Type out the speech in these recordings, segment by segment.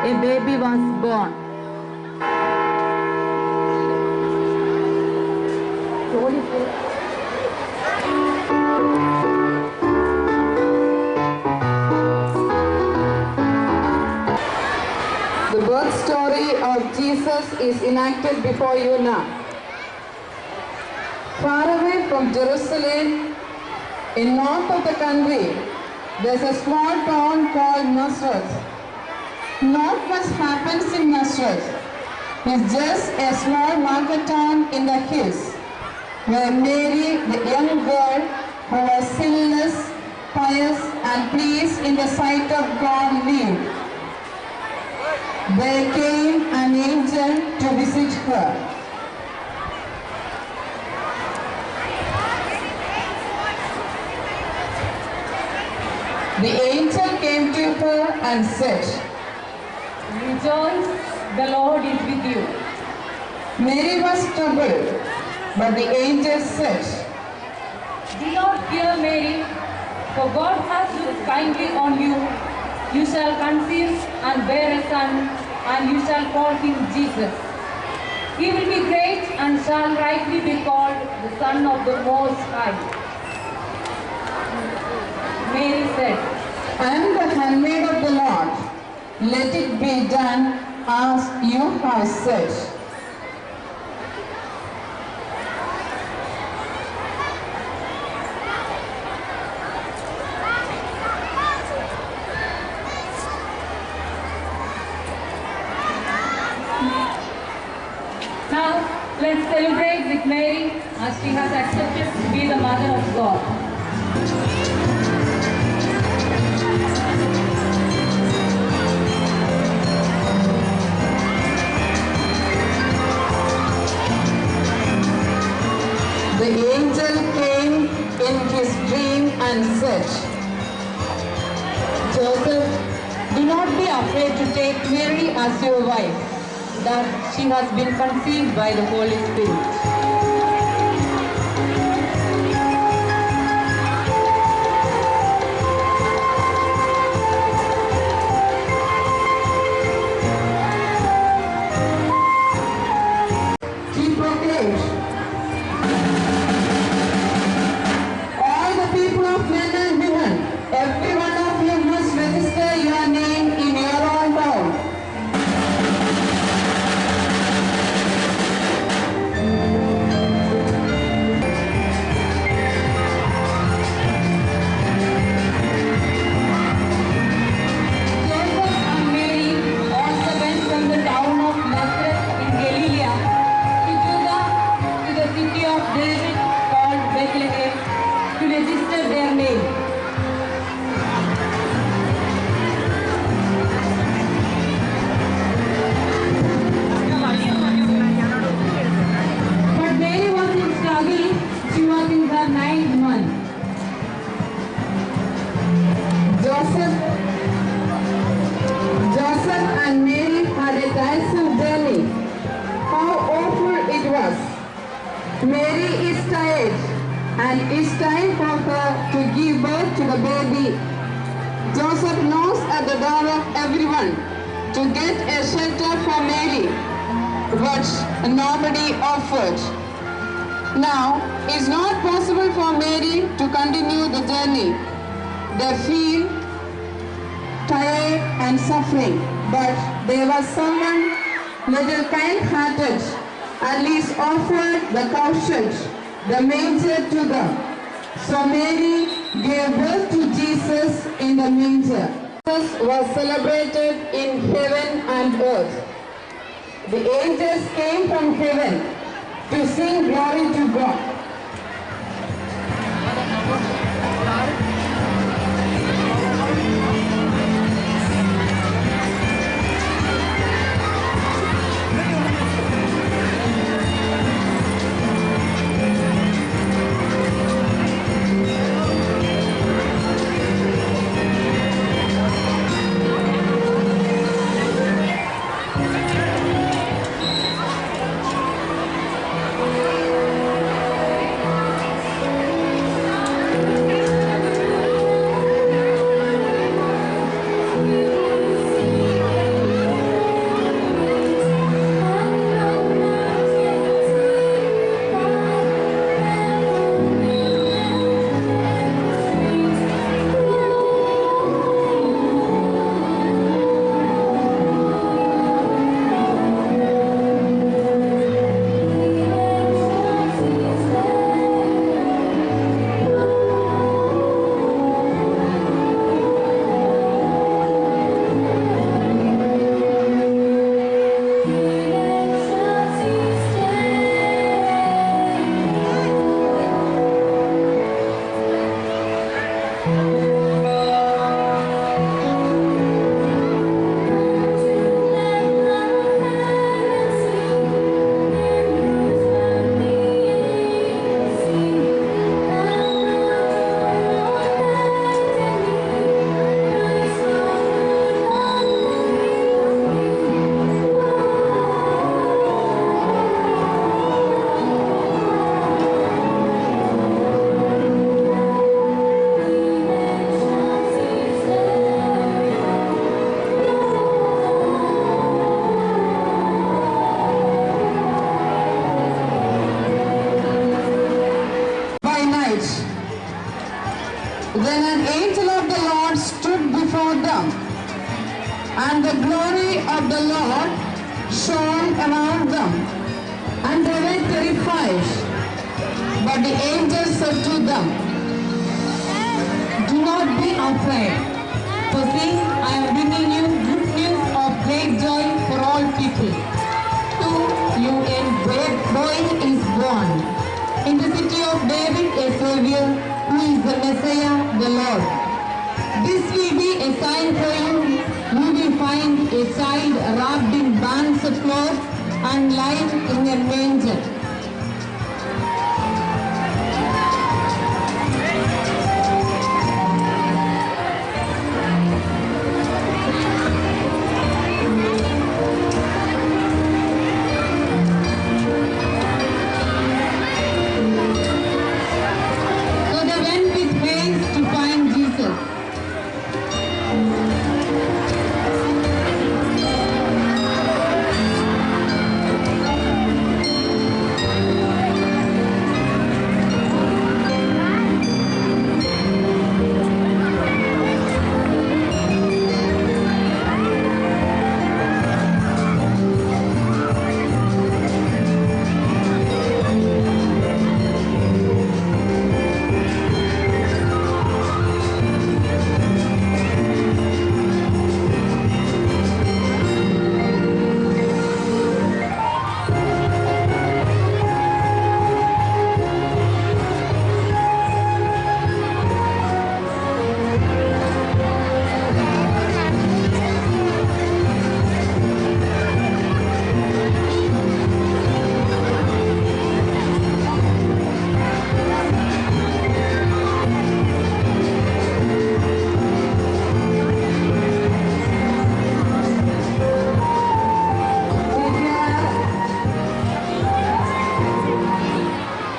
a baby was born. The birth story of Jesus is enacted before you now. Far away from Jerusalem, in north of the country, there's a small town called Nazareth. Not much happens in Nazareth. It's just a small market town in the hills, where Mary, the young girl who was sinless, pious, and pleased in the sight of God, lived. There came an angel to visit her. The angel came to her and said, "Rejoice, the Lord is with you." Mary was troubled, but the angel said, "Do not fear, Mary, for God has looked kindly on you. You shall conceive and bear a son, and you shall call him Jesus. He will be great and shall rightly be called the Son of the Most High." Mary said, I am the handmaid of the Lord. Let it be done as you have said. "Now let's celebrate with Mary as she has accepted to be the Mother of God." The angel came in his dream and said, Joseph, do not be afraid to take Mary as your wife, that she has been conceived by the Holy Spirit. he proclaimed, all the people of men and women, every one of you must register your name in your own town. Joseph and Mary also went from the town of Nazareth in Galilee to Judah, to the city of David called Bethlehem, to register their name. But Mary was in struggle. She was in her 9th month. Joseph and Mary had a tiresome journey. How awful it was. Mary is tired, and it's time for her to give birth to the baby. Joseph knocks at the door of everyone to get a shelter for Mary, but nobody offered. Now, it's not possible for Mary to continue the journey. They feel tired and suffering, but there was someone little kind-hearted, at least offered the cowshed, the manger to them. So Mary gave birth to Jesus in the manger. Jesus was celebrated in heaven and earth. The angels came from heaven to sing glory to God. And the glory of the Lord shone around them, and they were terrified. But the angel said to them, Do not be afraid, for see, I am bringing you good news of great joy for all people. To you a boy is born. In the city of David a Savior, who is the Messiah, the Lord. This will be a sign for you. You will find a child wrapped in bands of cloth and lying in a manger. So they went with haste to find Jesus.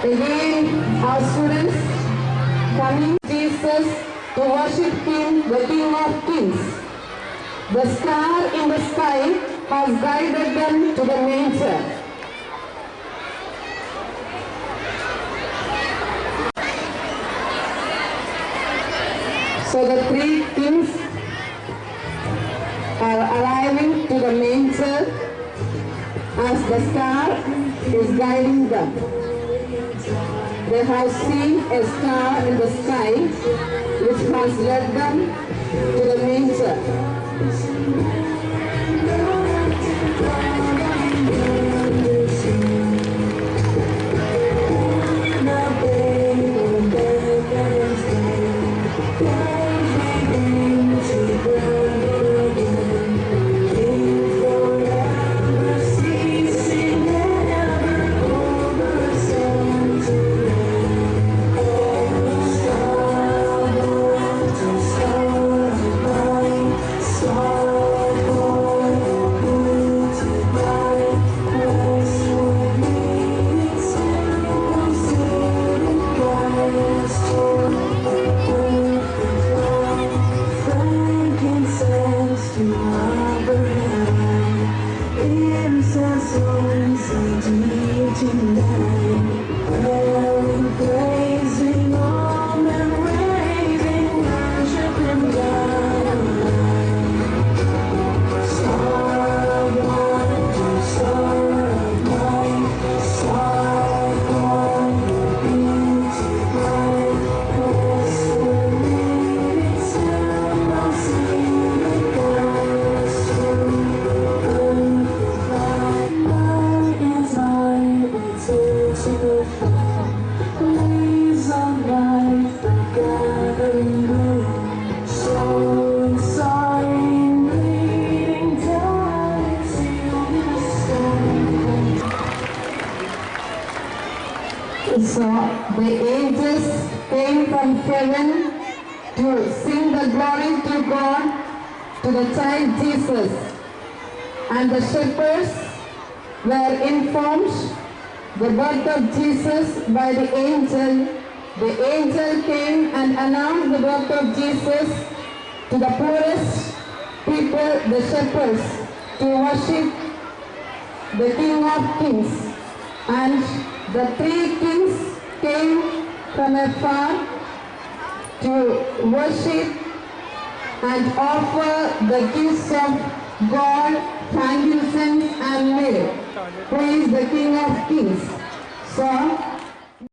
Again, our students coming to Jesus to worship Him, the King of Kings. The star in the sky has guided them to the manger. So the three kings are arriving to the manger as the star is guiding them. They have seen a star in the sky which has led them to the manger. So the angels came from heaven to sing the glory to God, to the child Jesus. And the shepherds were informed the birth of Jesus by the angel. The angel came and announced the birth of Jesus to the poorest people, the shepherds, to worship the King of Kings. And the three kings came from afar to worship and offer the gifts of gold, frankincense, and myrrh. Praise the King of Kings. Sir,